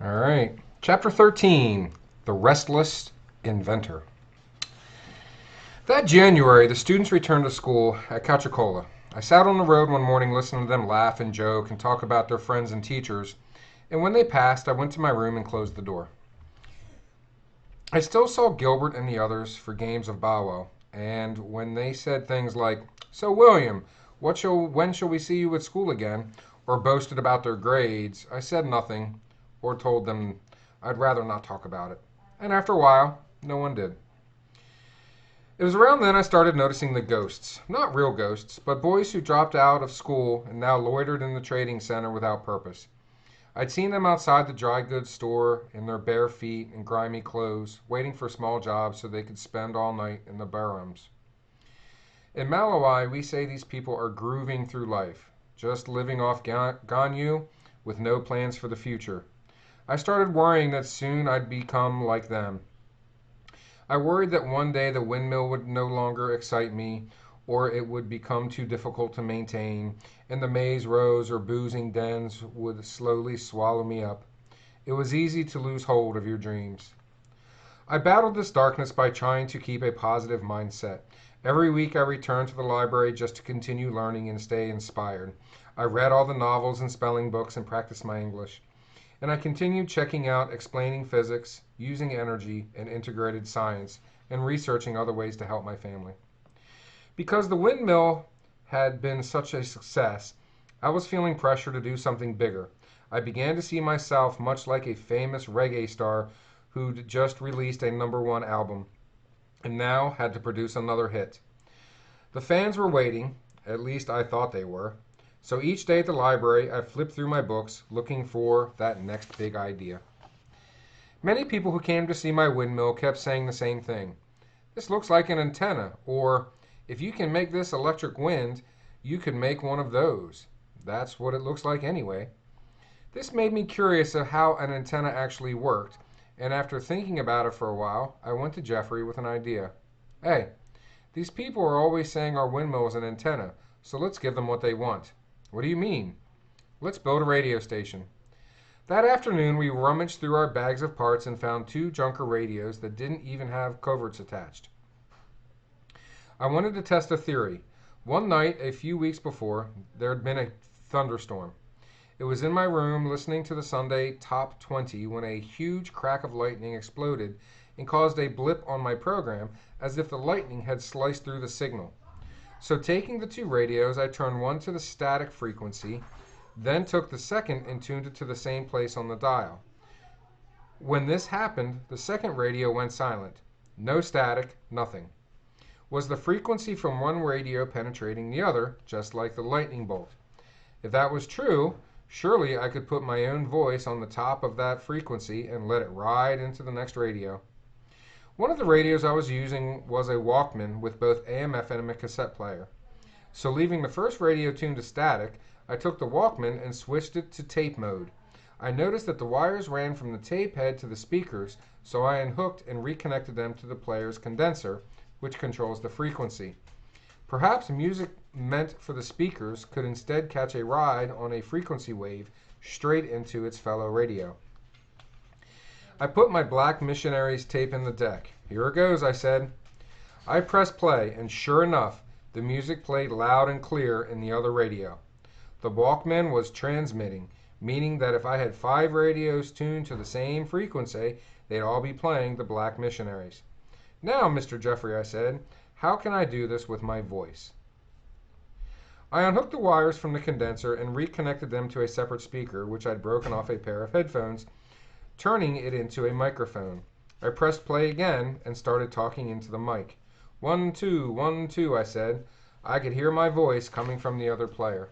All right. Chapter 13, The Restless Inventor. That January, the students returned to school at Cachicola. I sat on the road one morning listening to them laugh and joke and talk about their friends and teachers, and when they passed, I went to my room and closed the door. I still saw Gilbert and the others for games of Bawo, and when they said things like, "So, William, when shall we see you at school again?" or boasted about their grades, I said nothing or told them I'd rather not talk about it. And after a while, no one did. It was around then I started noticing the ghosts. Not real ghosts, but boys who dropped out of school and now loitered in the trading center without purpose. I'd seen them outside the dry goods store in their bare feet and grimy clothes, waiting for small jobs so they could spend all night in the barrooms. In Malawi, we say these people are grooving through life, just living off Ganyu with no plans for the future. I started worrying that soon I'd become like them. I worried that one day the windmill would no longer excite me, or it would become too difficult to maintain, and the maze rows or boozing dens would slowly swallow me up. It was easy to lose hold of your dreams. I battled this darkness by trying to keep a positive mindset. Every week I returned to the library just to continue learning and stay inspired. I read all the novels and spelling books and practiced my English. And I continued checking out explaining physics, using energy and integrated science, and researching other ways to help my family. Because the windmill had been such a success, I was feeling pressure to do something bigger. I began to see myself much like a famous reggae star who'd just released a #1 album and now had to produce another hit. The fans were waiting, at least I thought they were. So each day at the library, I flipped through my books looking for that next big idea. Many people who came to see my windmill kept saying the same thing. "This looks like an antenna," or "If you can make this electric wind, you could make one of those. That's what it looks like anyway." This made me curious of how an antenna actually worked, and after thinking about it for a while, I went to Jeffrey with an idea. "Hey, these people are always saying our windmill is an antenna, so let's give them what they want." "What do you mean?" "Let's build a radio station." That afternoon, we rummaged through our bags of parts and found 2 junker radios that didn't even have coverts attached. I wanted to test a theory. One night, a few weeks before, there had been a thunderstorm. It was in my room listening to the Sunday Top 20 when a huge crack of lightning exploded and caused a blip on my program as if the lightning had sliced through the signal. So taking the 2 radios, I turned one to the static frequency, then took the second and tuned it to the same place on the dial. When this happened, the second radio went silent. No static, nothing. Was the frequency from one radio penetrating the other, just like the lightning bolt? If that was true, surely I could put my own voice on the top of that frequency and let it ride into the next radio. One of the radios I was using was a Walkman with both AM/FM and a cassette player. So leaving the first radio tuned to static, I took the Walkman and switched it to tape mode. I noticed that the wires ran from the tape head to the speakers, so I unhooked and reconnected them to the player's condenser, which controls the frequency. Perhaps music meant for the speakers could instead catch a ride on a frequency wave straight into its fellow radio. I put my Black Missionaries tape in the deck. "Here it goes," I said. I pressed play, and sure enough, the music played loud and clear in the other radio. The Walkman was transmitting, meaning that if I had 5 radios tuned to the same frequency, they'd all be playing the Black Missionaries. "Now, Mr. Jeffrey," I said, "how can I do this with my voice?" I unhooked the wires from the condenser and reconnected them to a separate speaker, which I'd broken off a pair of headphones, turning it into a microphone. I pressed play again and started talking into the mic. "1, 2, 1, 2, I said. I could hear my voice coming from the other player.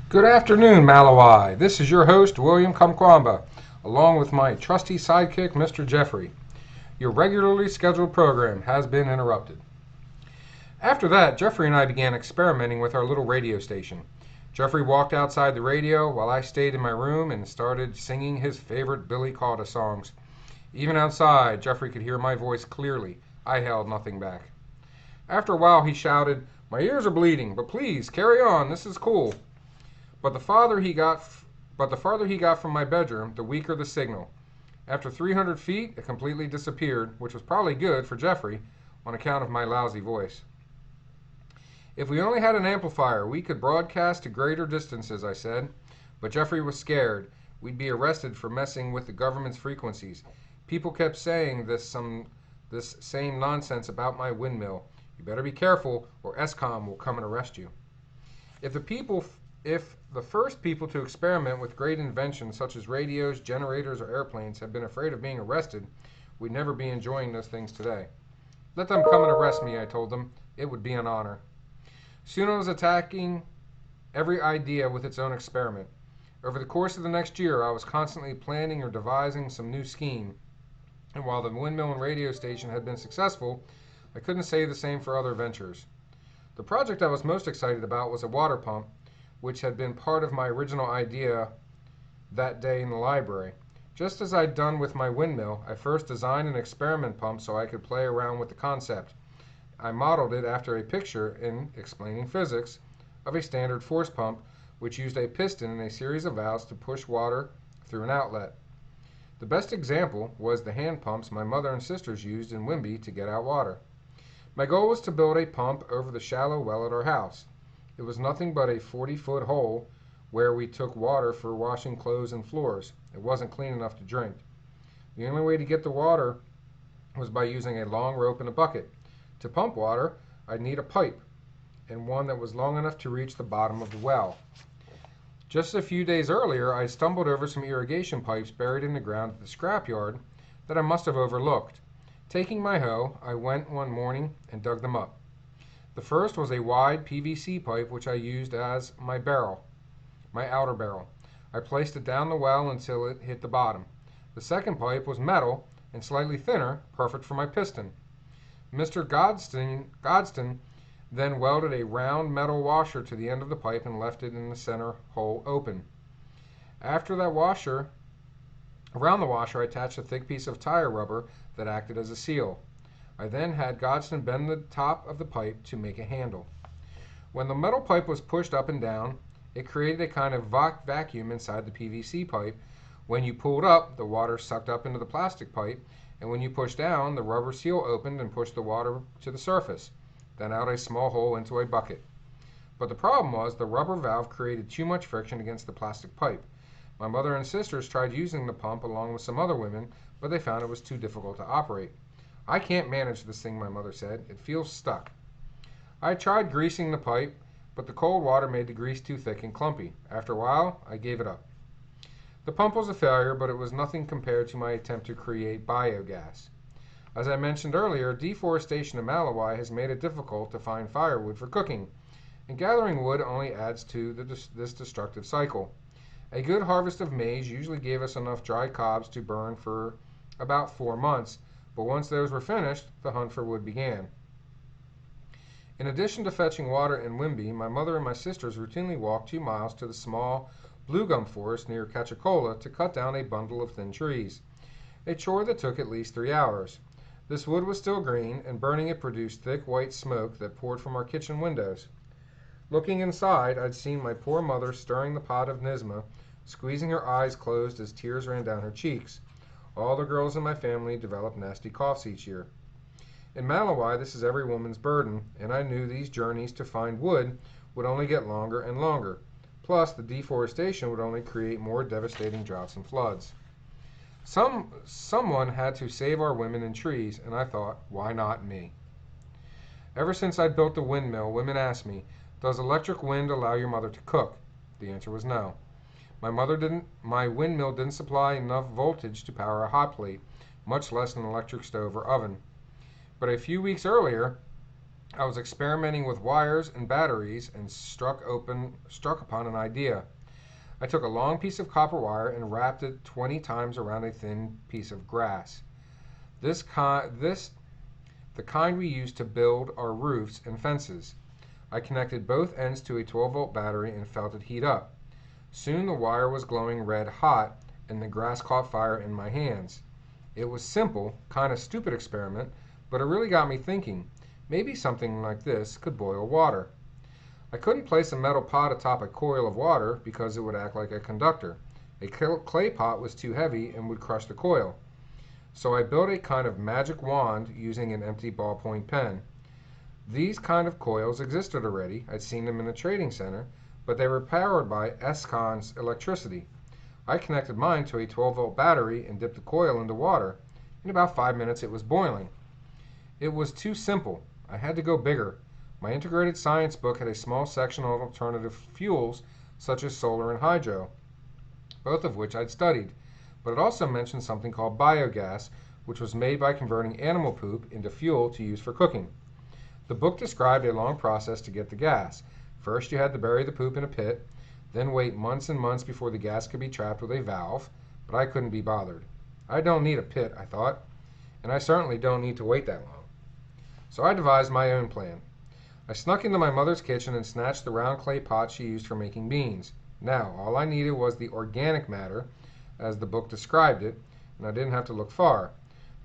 "Good afternoon, Malawi. This is your host, William Kamkwamba, along with my trusty sidekick, Mr. Jeffrey. Your regularly scheduled program has been interrupted." After that, Jeffrey and I began experimenting with our little radio station. Jeffrey walked outside the radio while I stayed in my room and started singing his favorite Billy Carter songs. Even outside, Jeffrey could hear my voice clearly. I held nothing back. After a while, he shouted, "My ears are bleeding, but please, carry on, this is cool." But the farther he got But the farther he got from my bedroom, the weaker the signal. After 300 feet, it completely disappeared, which was probably good for Jeffrey on account of my lousy voice. If we only had an amplifier, we could broadcast to greater distances, I said. But Jeffrey was scared. We'd be arrested for messing with the government's frequencies. People kept saying this same nonsense about my windmill. You better be careful, or ESCOM will come and arrest you. If the first people to experiment with great inventions such as radios, generators, or airplanes had been afraid of being arrested, we'd never be enjoying those things today. Let them come and arrest me, I told them. It would be an honor. Soon I was attacking every idea with its own experiment. Over the course of the next year, I was constantly planning or devising some new scheme. And while the windmill and radio station had been successful, I couldn't say the same for other ventures. The project I was most excited about was a water pump, which had been part of my original idea that day in the library. Just as I'd done with my windmill, I first designed an experiment pump so I could play around with the concept. I modeled it after a picture in Explaining Physics of a standard force pump, which used a piston and a series of valves to push water through an outlet. The best example was the hand pumps my mother and sisters used in Wimby to get out water. My goal was to build a pump over the shallow well at our house. It was nothing but a 40-foot hole where we took water for washing clothes and floors. It wasn't clean enough to drink. The only way to get the water was by using a long rope and a bucket. To pump water, I'd need a pipe, and one that was long enough to reach the bottom of the well. Just a few days earlier, I stumbled over some irrigation pipes buried in the ground at the scrapyard that I must have overlooked. Taking my hoe, I went one morning and dug them up. The first was a wide PVC pipe which I used as my outer barrel. I placed it down the well until it hit the bottom. The second pipe was metal and slightly thinner, perfect for my piston. Mr. Godston then welded a round metal washer to the end of the pipe and left it in the center hole open. Around the washer, I attached a thick piece of tire rubber that acted as a seal. I then had Godston bend the top of the pipe to make a handle. When the metal pipe was pushed up and down, it created a kind of vacuum inside the PVC pipe. When you pulled up, the water sucked up into the plastic pipe, and when you pushed down, the rubber seal opened and pushed the water to the surface, then out a small hole into a bucket. But the problem was the rubber valve created too much friction against the plastic pipe. My mother and sisters tried using the pump along with some other women, but they found it was too difficult to operate. I can't manage this thing, my mother said. It feels stuck. I tried greasing the pipe, but the cold water made the grease too thick and clumpy. After a while, I gave it up. The pump was a failure, but it was nothing compared to my attempt to create biogas. As I mentioned earlier, deforestation in Malawi has made it difficult to find firewood for cooking, and gathering wood only adds to this destructive cycle. A good harvest of maize usually gave us enough dry cobs to burn for about 4 months, but once those were finished, the hunt for wood began. In addition to fetching water in Wimby, my mother and my sisters routinely walked 2 miles to the small blue gum forest near Cachacola to cut down a bundle of thin trees, a chore that took at least 3 hours. This wood was still green, and burning it produced thick white smoke that poured from our kitchen windows. Looking inside, I'd seen my poor mother stirring the pot of Nisma, squeezing her eyes closed as tears ran down her cheeks. All the girls in my family develop nasty coughs each year. In Malawi, this is every woman's burden, and I knew these journeys to find wood would only get longer and longer. Plus, the deforestation would only create more devastating droughts and floods. Someone had to save our women and trees, and I thought, why not me? Ever since I built the windmill, women asked me, does electric wind allow your mother to cook? The answer was no. My windmill didn't supply enough voltage to power a hot plate, much less an electric stove or oven. But a few weeks earlier, I was experimenting with wires and batteries and struck upon an idea. I took a long piece of copper wire and wrapped it 20 times around a thin piece of grass. The kind we use to build our roofs and fences. I connected both ends to a 12-volt battery and felt it heat up. Soon the wire was glowing red hot, and the grass caught fire in my hands. It was simple, kind of stupid experiment, but it really got me thinking. Maybe something like this could boil water. I couldn't place a metal pot atop a coil of water because it would act like a conductor. A clay pot was too heavy and would crush the coil. So I built a kind of magic wand using an empty ballpoint pen. These kind of coils existed already. I'd seen them in a trading center, but they were powered by Escon's electricity. I connected mine to a 12-volt battery and dipped the coil into water. In about 5 minutes it was boiling. It was too simple. I had to go bigger. My integrated science book had a small section on alternative fuels such as solar and hydro, both of which I'd studied, but it also mentioned something called biogas, which was made by converting animal poop into fuel to use for cooking. The book described a long process to get the gas. First, you had to bury the poop in a pit, then wait months and months before the gas could be trapped with a valve, but I couldn't be bothered. I don't need a pit, I thought, and I certainly don't need to wait that long. So I devised my own plan. I snuck into my mother's kitchen and snatched the round clay pot she used for making beans. Now, all I needed was the organic matter, as the book described it, and I didn't have to look far.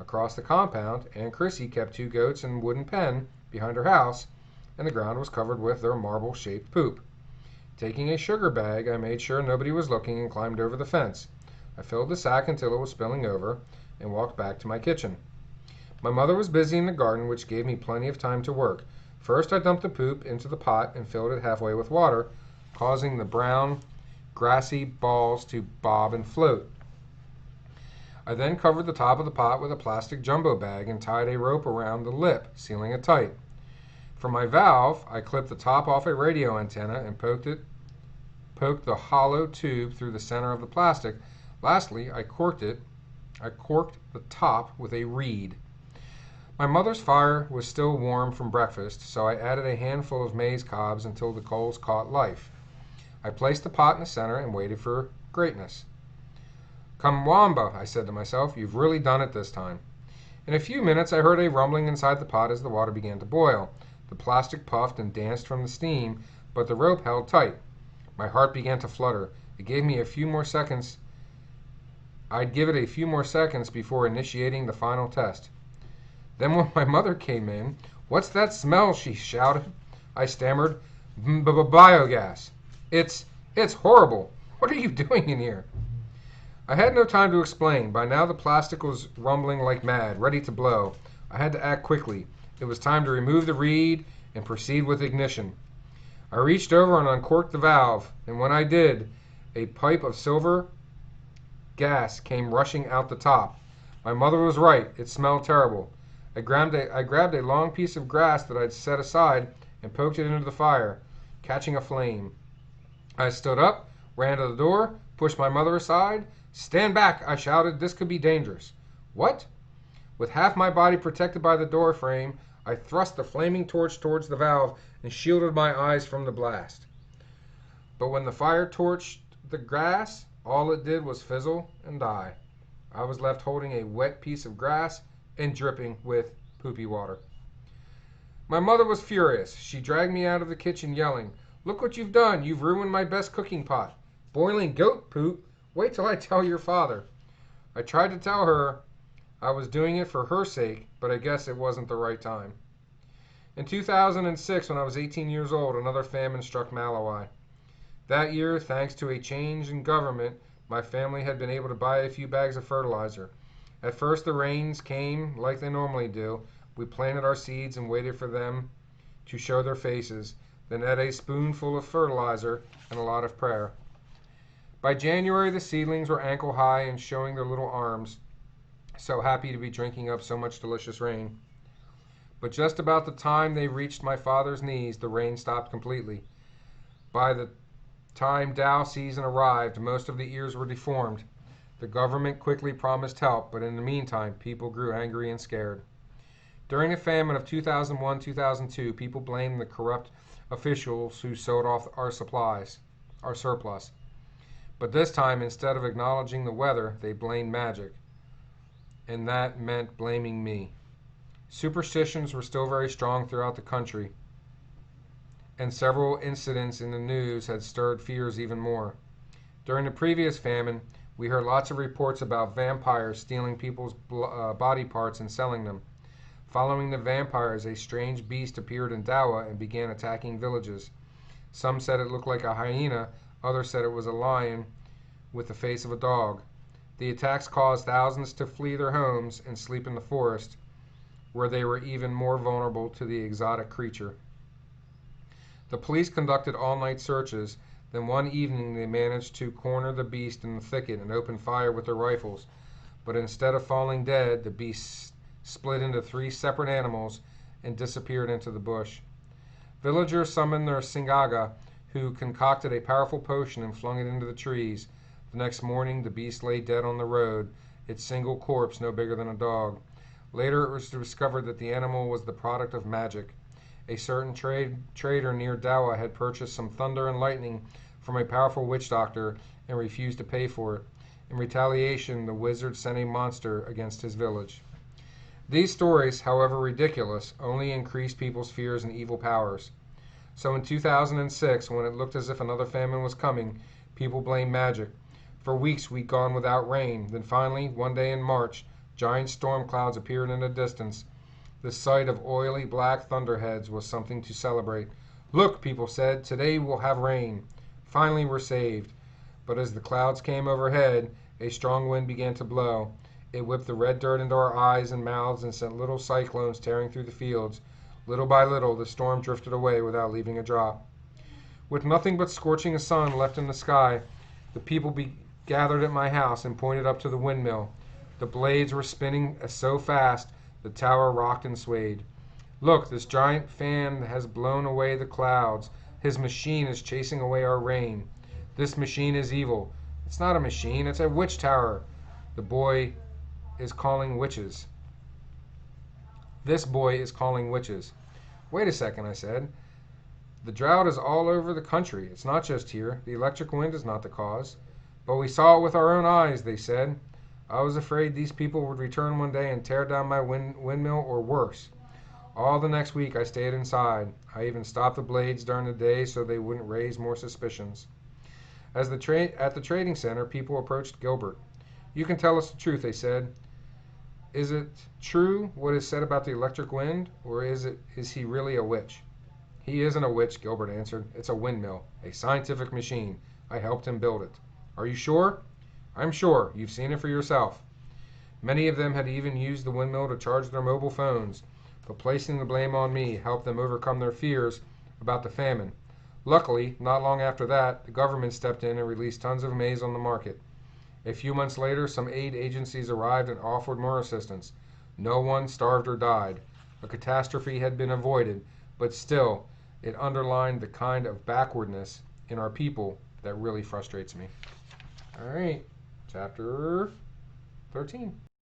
Across the compound, Aunt Chrissy kept 2 goats and a wooden pen behind her house, and the ground was covered with their marble-shaped poop. Taking a sugar bag, I made sure nobody was looking and climbed over the fence. I filled the sack until it was spilling over and walked back to my kitchen. My mother was busy in the garden, which gave me plenty of time to work. First, I dumped the poop into the pot and filled it halfway with water, causing the brown, grassy balls to bob and float. I then covered the top of the pot with a plastic jumbo bag and tied a rope around the lip, sealing it tight. For my valve, I clipped the top off a radio antenna and poked the hollow tube through the center of the plastic. Lastly, I corked the top with a reed. My mother's fire was still warm from breakfast, so I added a handful of maize cobs until the coals caught life. I placed the pot in the center and waited for greatness. "Come, I said to myself, "you've really done it this time." In a few minutes I heard a rumbling inside the pot as the water began to boil. The plastic puffed and danced from the steam, but the rope held tight. My heart began to flutter. I'd give it a few more seconds before initiating the final test. Then when my mother came in, "What's that smell?" she shouted. I stammered, "Biogas. It's horrible. What are you doing in here?" I had no time to explain. By now the plastic was rumbling like mad, ready to blow. I had to act quickly. It was time to remove the reed and proceed with ignition. I reached over and uncorked the valve, and when I did, a pipe of silver gas came rushing out the top. My mother was right. It smelled terrible. I grabbed a long piece of grass that I'd set aside and poked it into the fire, catching a flame. I stood up, ran to the door, pushed my mother aside. "Stand back," I shouted. "This could be dangerous." "What?" With half my body protected by the door frame, I thrust the flaming torch towards the valve and shielded my eyes from the blast. But when the fire torched the grass, all it did was fizzle and die. I was left holding a wet piece of grass and dripping with poopy water. My mother was furious. She dragged me out of the kitchen yelling, "Look what you've done. You've ruined my best cooking pot. Boiling goat poop. Wait till I tell your father." I tried to tell her I was doing it for her sake, but I guess it wasn't the right time. In 2006, when I was 18 years old, another famine struck Malawi. That year, thanks to a change in government, my family had been able to buy a few bags of fertilizer. At first, the rains came like they normally do. We planted our seeds and waited for them to show their faces, then add a spoonful of fertilizer and a lot of prayer. By January, the seedlings were ankle high and showing their little arms, so happy to be drinking up so much delicious rain. But just about the time they reached my father's knees, the rain stopped completely. By the time Dow season arrived, most of the ears were deformed. The government quickly promised help, but in the meantime, people grew angry and scared. During the famine of 2001-2002, people blamed the corrupt officials who sold off our surplus. But this time, instead of acknowledging the weather, they blamed magic. And that meant blaming me. Superstitions were still very strong throughout the country, and several incidents in the news had stirred fears even more. During the previous famine, we heard lots of reports about vampires stealing people's body parts and selling them. Following the vampires, a strange beast appeared in Dawa and began attacking villages. Some said it looked like a hyena, others said it was a lion with the face of a dog. The attacks caused thousands to flee their homes and sleep in the forest, where they were even more vulnerable to the exotic creature. The police conducted all-night searches. Then one evening they managed to corner the beast in the thicket and open fire with their rifles. But instead of falling dead, the beast split into 3 separate animals and disappeared into the bush. Villagers summoned their Singaga, who concocted a powerful potion and flung it into the trees. The next morning, the beast lay dead on the road, its single corpse no bigger than a dog. Later, it was discovered that the animal was the product of magic. A certain trader near Dawa had purchased some thunder and lightning from a powerful witch doctor and refused to pay for it. In retaliation, the wizard sent a monster against his village. These stories, however ridiculous, only increased people's fears and evil powers. So in 2006, when it looked as if another famine was coming, people blamed magic. For weeks we'd gone without rain. Then finally, one day in March, giant storm clouds appeared in the distance. The sight of oily black thunderheads was something to celebrate. Look, people said, today we'll have rain. Finally we're saved. But as the clouds came overhead, a strong wind began to blow. It whipped the red dirt into our eyes and mouths and sent little cyclones tearing through the fields. Little by little, the storm drifted away without leaving a drop. With nothing but scorching sun left in the sky, the people gathered at my house and pointed up to the windmill. The blades were spinning so fast, the tower rocked and swayed. Look, this giant fan has blown away the clouds. His machine is chasing away our rain. This machine is evil. It's not a machine, it's a witch tower. The boy is calling witches. This boy is calling witches. Wait a second, I said. The drought is all over the country. It's not just here. The electric wind is not the cause. But we saw it with our own eyes, they said. I was afraid these people would return one day and tear down my windmill or worse. All the next week I stayed inside. I even stopped the blades during the day so they wouldn't raise more suspicions. At the trading center, people approached Gilbert. You can tell us the truth, they said. Is it true what is said about the electric wind, or is he really a witch? He isn't a witch, Gilbert answered. It's a windmill, a scientific machine. I helped him build it. Are you sure? I'm sure. You've seen it for yourself. Many of them had even used the windmill to charge their mobile phones, but placing the blame on me helped them overcome their fears about the famine. Luckily, not long after that, the government stepped in and released tons of maize on the market. A few months later, some aid agencies arrived and offered more assistance. No one starved or died. A catastrophe had been avoided, but still, it underlined the kind of backwardness in our people that really frustrates me. All right, chapter 13.